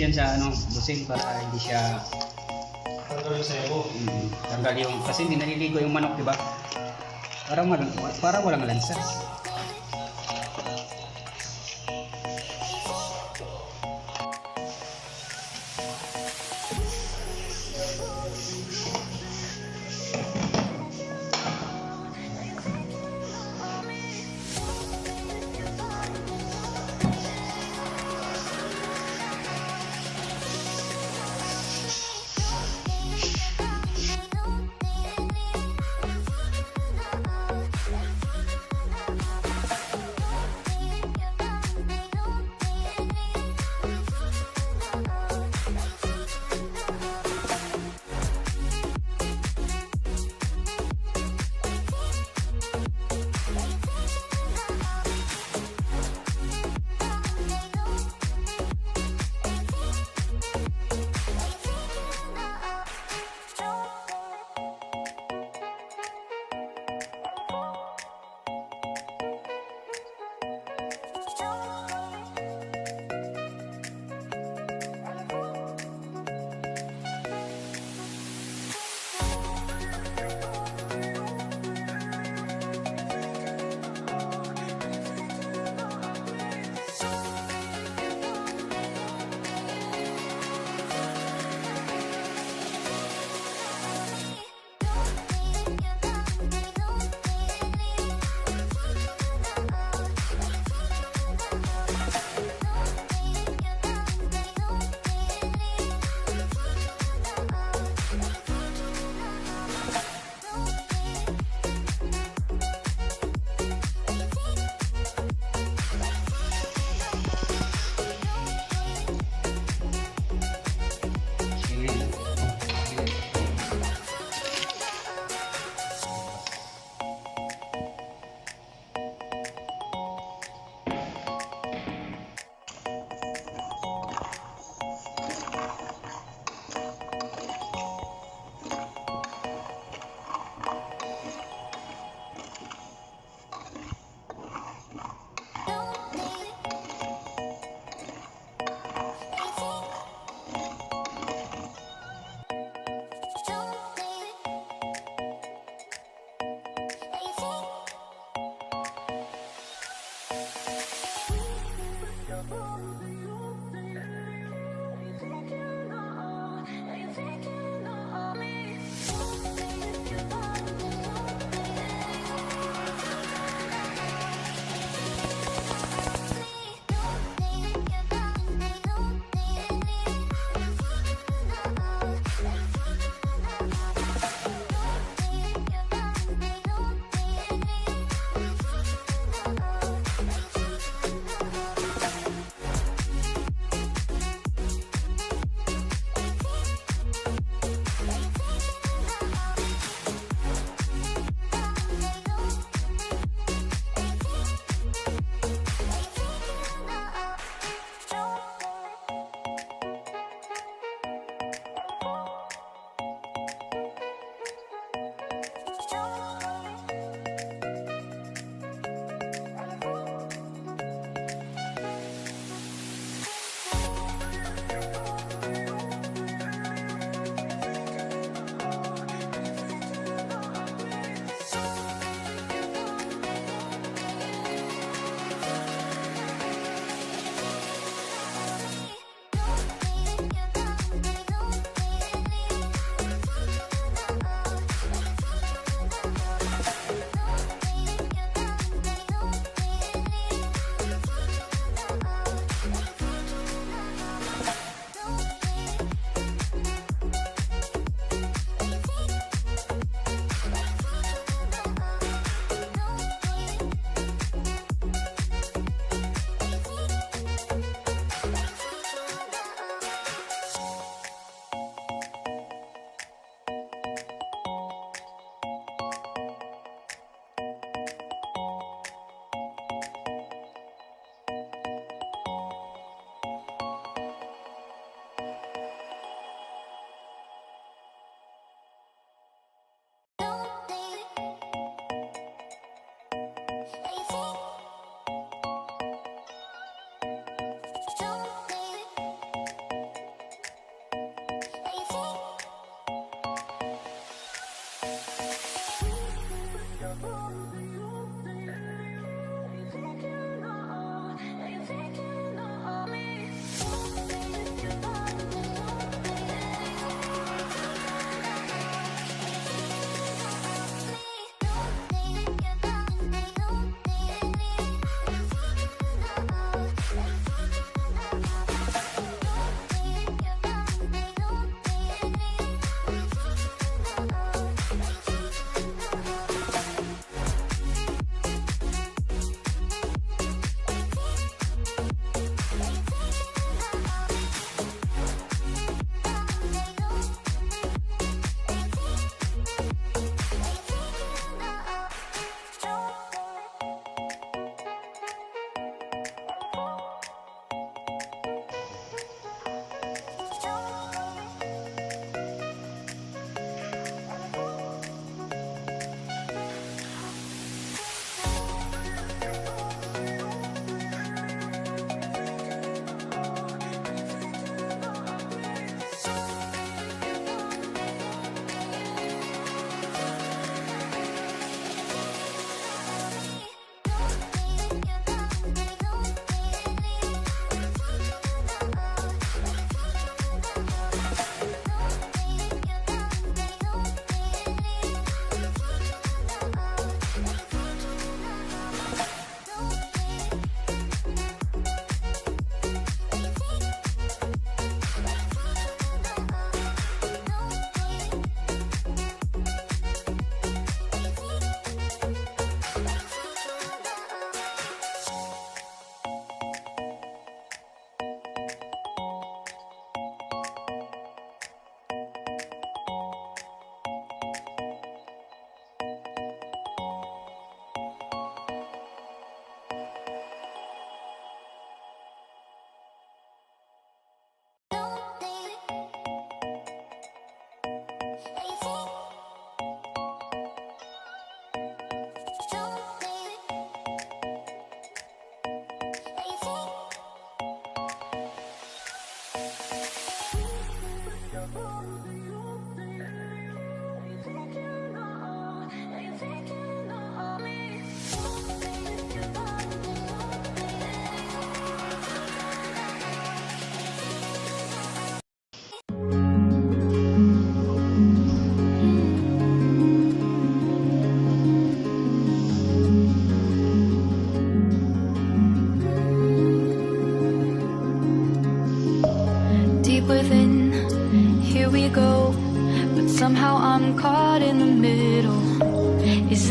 yan sa ano, busil para hindi siya Tanggal yung sebo. tanggal yung kasi hindi naliligo yung manok, di ba? Para walang lansa.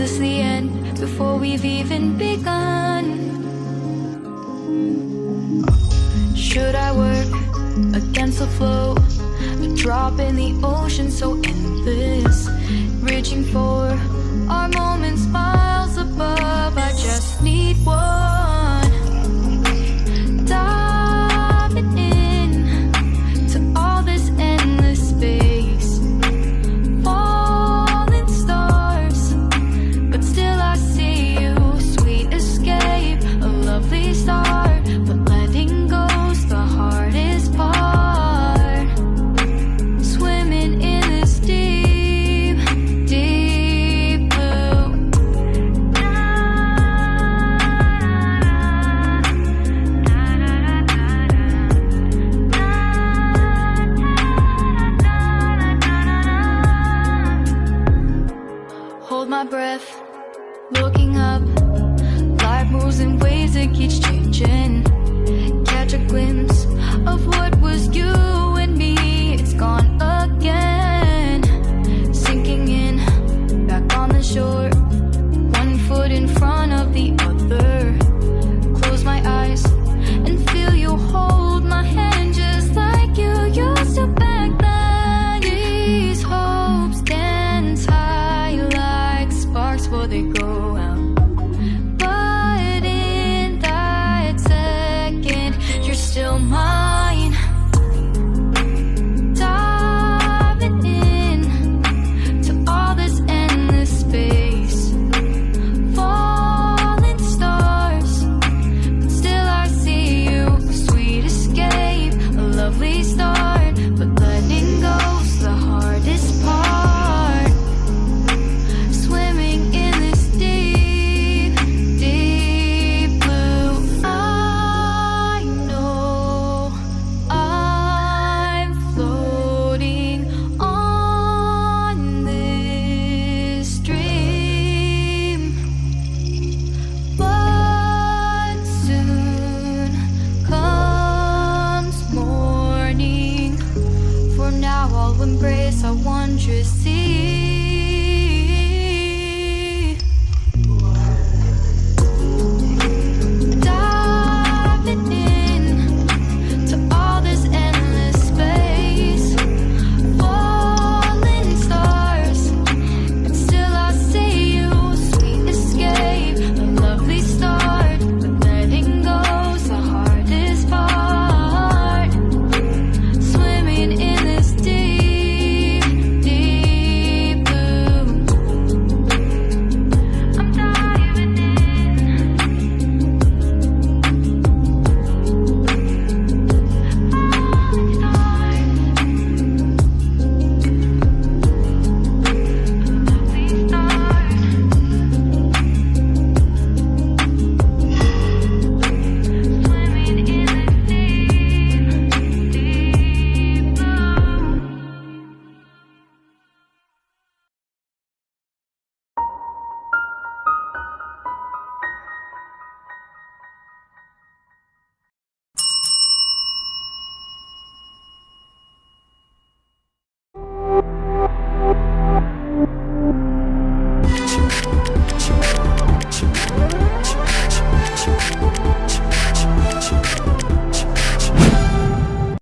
this the end before we've even begun? Should I work against the flow? A drop in the ocean so endless, reaching for our moments miles above. I just need one, diving in to all this endless space, falling stars, but still I see you. Sweet escape, a lovely start, but letting go's the hardest part. Swimming in this deep, deep blue. Hold my breath, looking up. Life moves in ways that keeps changing. Catch a glimpse of what was you and me. It's gone again. Sinking in, back on the shore. One foot in front of the other. Close my eyes and feel you hold my hand just like you used to back then. These hopes dance high like sparks before they go.